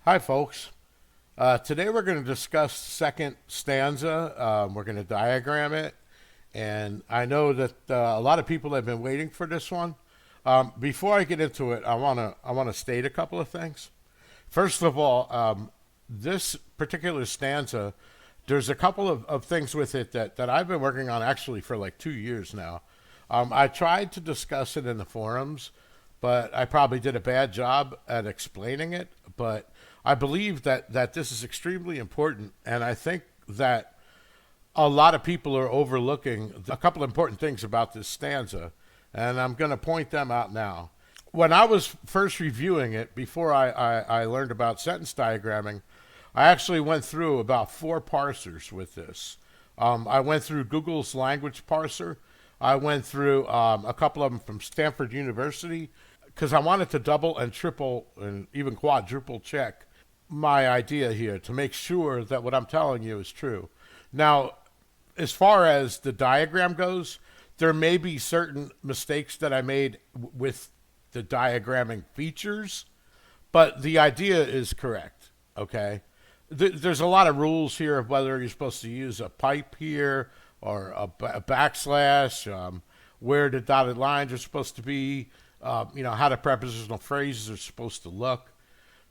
Hi, folks. Today we're going to discuss second stanza. We're going to diagram it, and I know that a lot of people have been waiting for this one. Before I get into it, I want to state a couple of things. First of all, this particular stanza, there's a couple of things with it that I've been working on actually for like 2 years now. I tried to discuss it in the forums, but I probably did a bad job at explaining it. But I believe that this is extremely important, and I think that a lot of people are overlooking a couple important things about this stanza, and I'm going to point them out now. When I was first reviewing it, before I learned about sentence diagramming, I actually went through about four parsers with this. I went through Google's language parser. I went through a couple of them from Stanford University because I wanted to double and triple and even quadruple check my idea here to make sure that what I'm telling you is true. Now, as far as the diagram goes, there may be certain mistakes that I made with the diagramming features, but the idea is correct. Okay, there's a lot of rules here of whether you're supposed to use a pipe here or a backslash, where the dotted lines are supposed to be, how the prepositional phrases are supposed to look.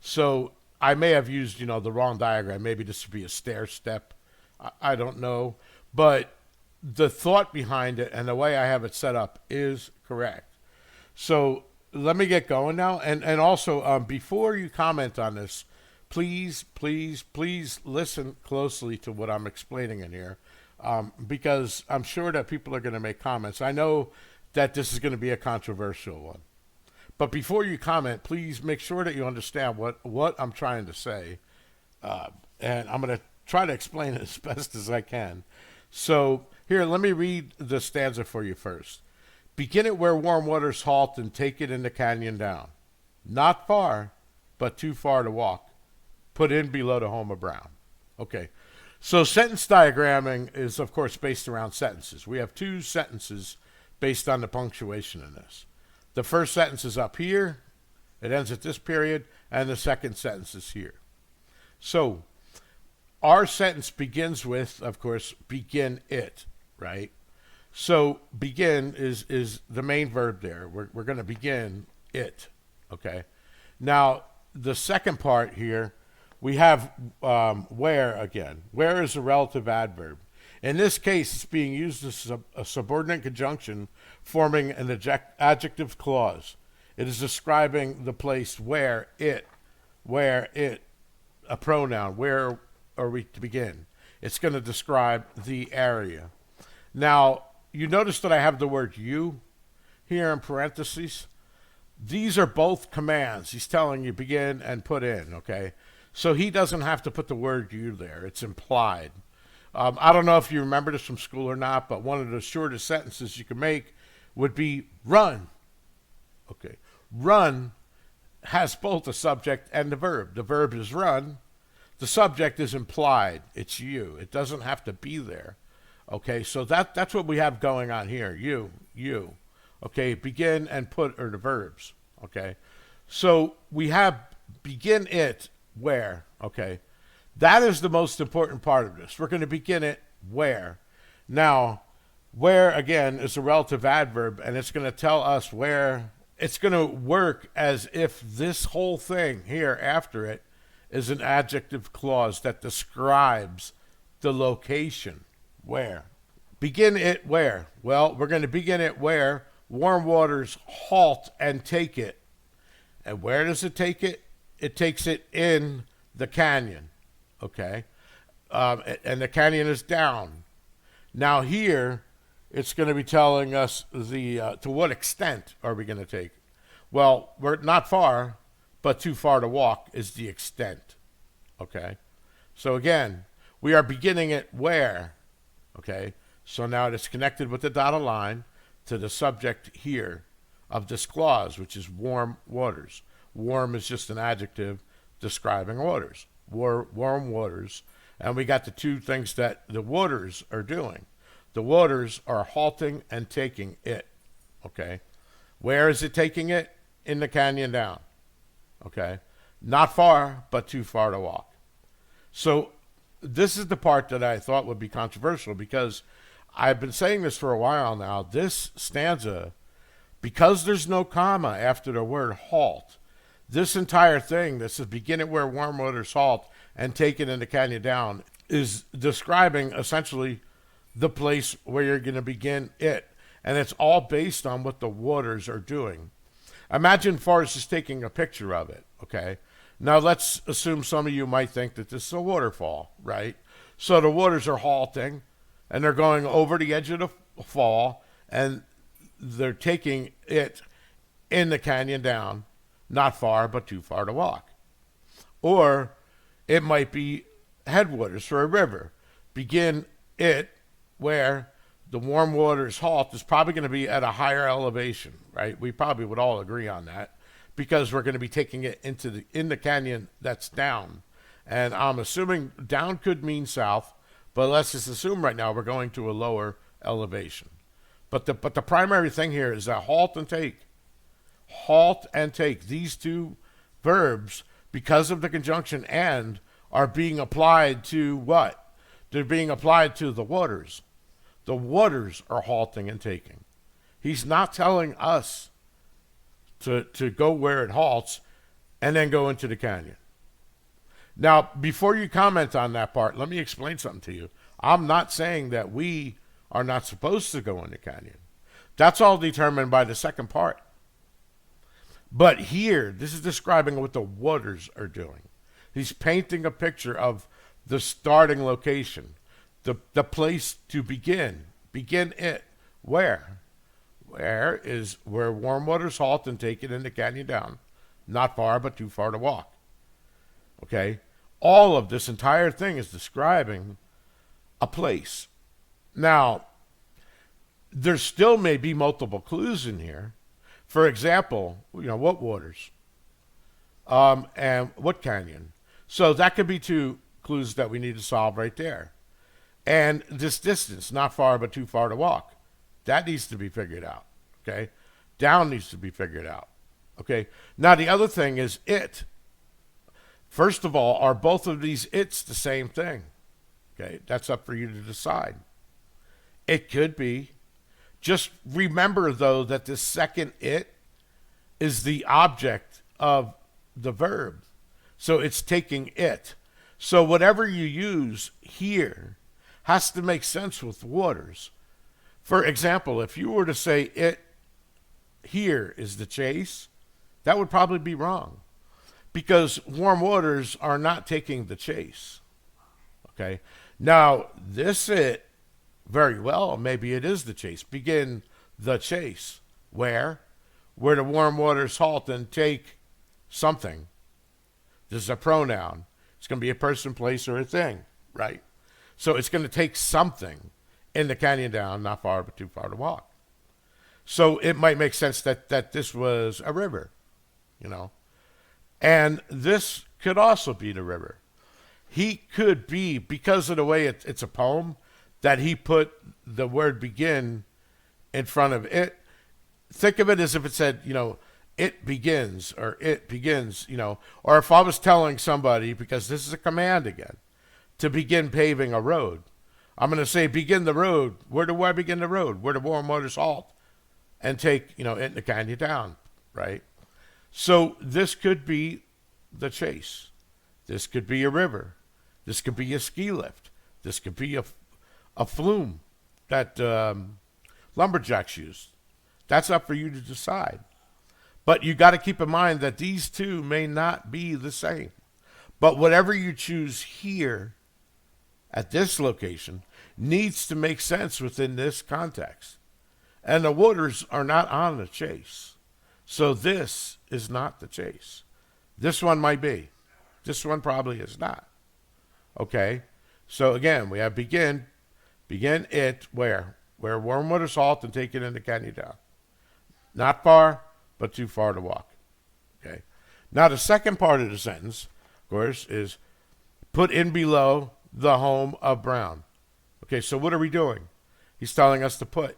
So I may have used, the wrong diagram. Maybe this would be a stair step. I don't know. But the thought behind it and the way I have it set up is correct. So let me get going now. And also, before you comment on this, please, please, please listen closely to what I'm explaining in here, because I'm sure that people are going to make comments. I know that this is going to be a controversial one. But before you comment, please make sure that you understand what I'm trying to say. And I'm going to try to explain it as best as I can. So, here, let me read the stanza for you first. Begin it where warm waters halt and take it in the canyon down. Not far, but too far to walk. Put in below the home of Brown. Okay. So, sentence diagramming is, of course, based around sentences. We have two sentences based on the punctuation in this. The first sentence is up here, it ends at this period, and the second sentence is here. So, our sentence begins with, of course, begin it, right? So, begin is the main verb there. We're going to begin it, okay? Now, the second part here, we have where again. Where is a relative adverb. In this case, it's being used as a subordinate conjunction forming an adjective clause. It is describing the place where it, a pronoun, where are we to begin? It's going to describe the area. Now, you notice that I have the word you here in parentheses. These are both commands. He's telling you begin and put in, okay? So he doesn't have to put the word you there. It's implied. I don't know if you remember this from school or not, but one of the shortest sentences you can make would be run. Okay. Run has both the subject and the verb. The verb is run. The subject is implied. It's you. It doesn't have to be there. Okay, so that's what we have going on here. You. Okay, begin and put are the verbs. Okay. So we have begin it where. Okay. That is the most important part of this. We're going to begin it where. Now, where, again, is a relative adverb, and it's going to tell us where. It's going to work as if this whole thing here after it is an adjective clause that describes the location. Where? Begin it where? Well, we're going to begin it where warm waters halt and take it. And where does it take it? It takes it in the canyon. Okay, and the canyon is down. Now here, it's going to be telling us to what extent are we going to take? Well, we're not far, but too far to walk is the extent. Okay, so again, we are beginning it where? Okay, so now it's connected with the dotted line to the subject here of this clause, which is warm waters. Warm is just an adjective describing waters. Warm waters, and we got the two things that the waters are doing. The waters are halting and taking it. Okay, where is it taking it? In the canyon down. Okay, Not far, but too far to walk. So this is the part that I thought would be controversial because I've been saying this for a while now. This stanza, because there's no comma after the word halt, this entire thing that says begin at where warm waters halt and take it in the canyon down is describing essentially the place where you're going to begin it. And it's all based on what the waters are doing. Imagine Forrest is taking a picture of it, okay? Now let's assume some of you might think that this is a waterfall, right? So the waters are halting and they're going over the edge of the fall and they're taking it in the canyon down, not far, but too far to walk. Or it might be headwaters for a river. Begin it where the warm waters halt is probably going to be at a higher elevation, right? We probably would all agree on that because we're going to be taking it in the canyon that's down. And I'm assuming down could mean south, but let's just assume right now we're going to a lower elevation. But the primary thing here is that halt and take. Halt and take. These two verbs, because of the conjunction and, are being applied to what? They're being applied to the waters. The waters are halting and taking. He's not telling us to go where it halts and then go into the canyon. Now, before you comment on that part, let me explain something to you. I'm not saying that we are not supposed to go in the canyon. That's all determined by the second part. But here, this is describing what the waters are doing. He's painting a picture of the starting location, the place to begin. Begin it. Where? Where is where warm waters halt and take it in the canyon down. Not far, but too far to walk. Okay? All of this entire thing is describing a place. Now, there still may be multiple clues in here. For example, what waters? And what canyon? So that could be two clues that we need to solve right there. And this distance, not far, but too far to walk. That needs to be figured out. Okay? Down needs to be figured out. Okay? Now, the other thing is it. First of all, are both of these it's the same thing? Okay? That's up for you to decide. It could be. Just remember, though, that the second it is the object of the verb. So it's taking it. So whatever you use here has to make sense with waters. For example, if you were to say it here is the chase, that would probably be wrong because warm waters are not taking the chase. Okay? Now, this it, very well, maybe it is the chase. Begin the chase. Where? Where the warm waters halt and take something. This is a pronoun. It's going to be a person, place, or a thing, right? So it's going to take something in the canyon down, not far, but too far to walk. So it might make sense that this was a river, And this could also be the river. He could be, because of the way it's a poem, that he put the word begin in front of it. Think of it as if it said, it begins, or it begins, or if I was telling somebody, because this is a command again, to begin paving a road, I'm going to say begin the road. Where do I begin the road? Where the warm waters halt and take, it in the canyon down, right? So this could be the chase. This could be a river. This could be a ski lift. This could be a flume that lumberjacks use. That's up for you to decide. But you got to keep in mind that these two may not be the same. But whatever you choose here at this location needs to make sense within this context. And the waters are not on the chase. So this is not the chase. This one might be. This one probably is not. Okay? So again, we have begin it where? Where warm waters halt and take it in the canyon down. Not far, but too far to walk. Okay. Now the second part of the sentence, of course, is put in below the home of Brown. Okay, so what are we doing? He's telling us to put.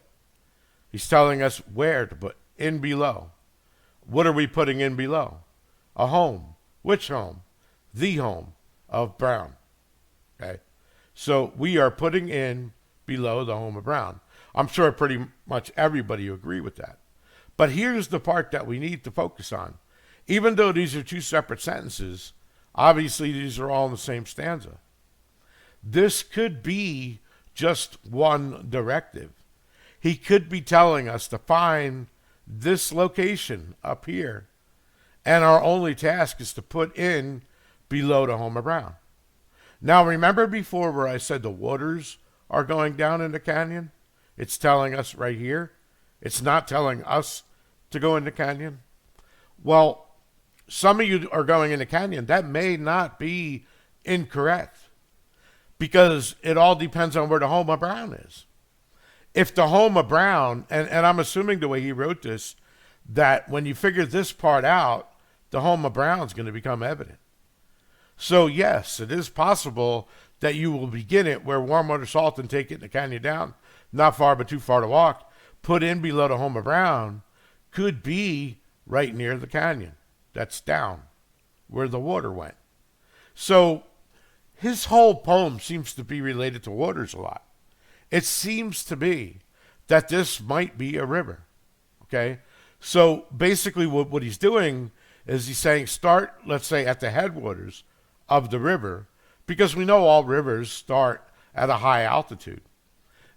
He's telling us where to put. In below. What are we putting in below? A home. Which home? The home of Brown. Okay. So we are putting in below the home of Brown. I'm sure pretty much everybody will agree with that. But here's the part that we need to focus on. Even though these are two separate sentences, obviously these are all in the same stanza. This could be just one directive. He could be telling us to find this location up here, and our only task is to put in below the home of Brown. Now remember before where I said the waters are going down in the canyon? It's telling us right here. It's not telling us to go in the canyon. Well, some of you are going in the canyon. That may not be incorrect because it all depends on where the home of Brown is. If the home of Brown, and I'm assuming the way he wrote this, that when you figure this part out, the home of Brown is going to become evident. So yes, it is possible that you will begin it where warm water salt and take it in the canyon down, not far but too far to walk, put in below the home of Brown, could be right near the canyon. That's down where the water went. So his whole poem seems to be related to waters a lot. It seems to be that this might be a river. Okay? So basically what he's doing is he's saying start, let's say, at the headwaters of the river, because we know all rivers start at a high altitude.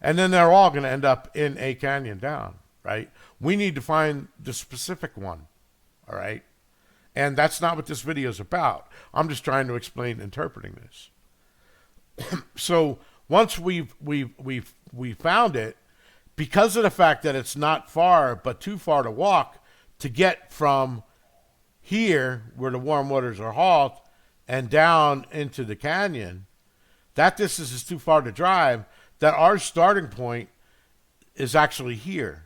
And then they're all going to end up in a canyon down, right? We need to find the specific one, all right? And that's not what this video is about. I'm just trying to explain interpreting this. So once we've found it, because of the fact that it's not far but too far to walk to get from here where the warm waters are halt and down into the canyon, that distance is too far to drive, that our starting point is actually here.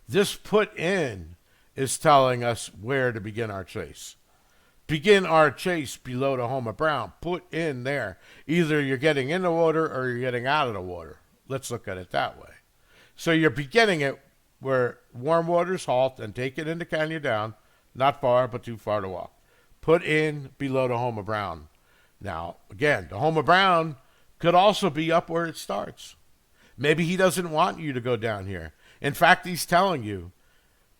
This put in is telling us where to begin our chase. Begin our chase below the home of Brown. Put in there. Either you're getting in the water or you're getting out of the water. Let's look at it that way. So you're beginning it where warm waters halt and take it in the canyon down, not far but too far to walk. Put in below the home of Brown. Now, again, the home of Brown could also be up where it starts. Maybe he doesn't want you to go down here. In fact, he's telling you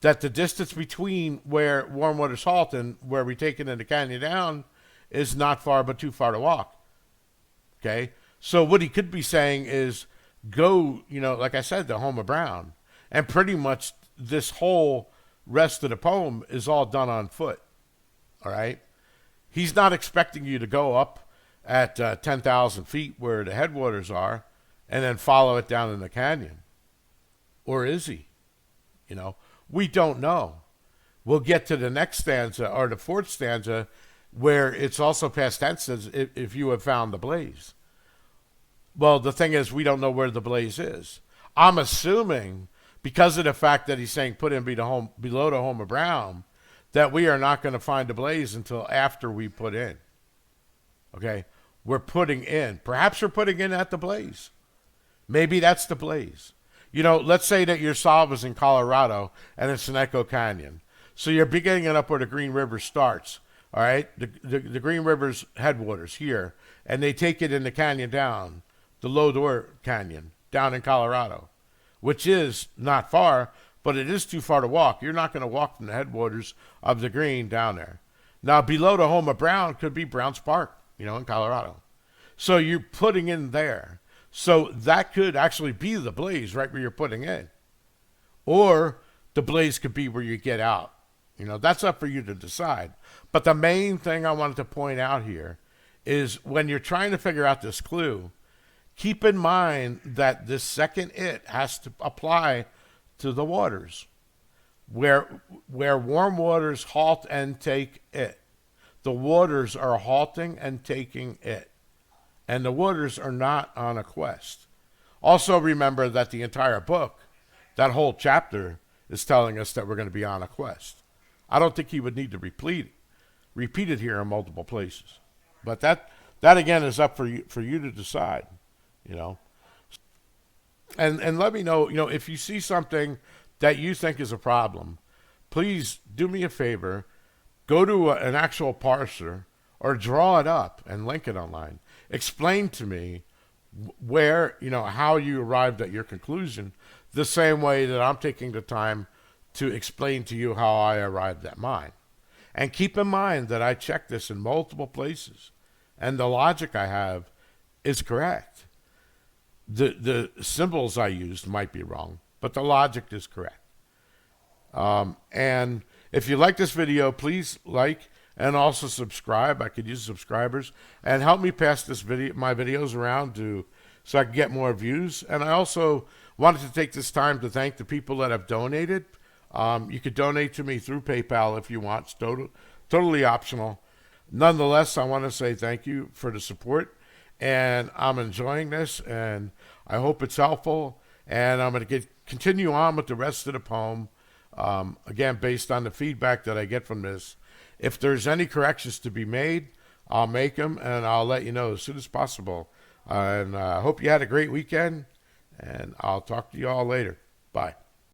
that the distance between where warm waters halt and where we take it in the canyon down is not far but too far to walk. Okay? So what he could be saying is go, like I said, the home of Brown. And pretty much this whole rest of the poem is all done on foot. All right? He's not expecting you to go up at 10,000 feet where the headwaters are and then follow it down in the canyon. Or is he? We don't know. We'll get to the next stanza, or the fourth stanza, where it's also past tense, says, if you have found the blaze. Well, the thing is, we don't know where the blaze is. I'm assuming, because of the fact that he's saying put in below the home of Brown, that we are not going to find the blaze until after we put in. Okay? We're putting in. Perhaps we're putting in at the blaze. Maybe that's the blaze. Let's say that your solve is in Colorado and it's an Echo Canyon. So you're beginning it up where the Green River starts. All right? The Green River's headwaters here. And they take it in the canyon down, the Lodore Canyon, down in Colorado, which is not far, but it is too far to walk. You're not going to walk from the headwaters of the Green down there. Now, below the home of Brown could be Browns Park, in Colorado. So you're putting in there. So that could actually be the blaze right where you're putting in. Or the blaze could be where you get out. That's up for you to decide. But the main thing I wanted to point out here is when you're trying to figure out this clue, keep in mind that this second it has to apply to the waters. Where warm waters halt and take it. The waters are halting and taking it. And the waters are not on a quest. Also remember that the entire book, that whole chapter, is telling us that we're going to be on a quest. I don't think he would need to repeat it here in multiple places. But that again is up for you to decide, And let me know, if you see something that you think is a problem, please do me a favor. go to an actual parser or draw it up and link it online. Explain to me where, how you arrived at your conclusion, the same way that I'm taking the time to explain to you how I arrived at mine. And keep in mind that I checked this in multiple places, and the logic I have is correct. The symbols I used might be wrong, but the logic is correct. And if you like this video, please like and also subscribe. I could use subscribers, and help me pass my videos around so I can get more views. And I also wanted to take this time to thank the people that have donated. You could donate to me through PayPal if you want. It's totally optional. Nonetheless, I want to say thank you for the support, and I'm enjoying this, and I hope it's helpful. And I'm going to continue on with the rest of the poem, again, based on the feedback that I get from this. If there's any corrections to be made, I'll make them, and I'll let you know as soon as possible. And I hope you had a great weekend, and I'll talk to you all later. Bye.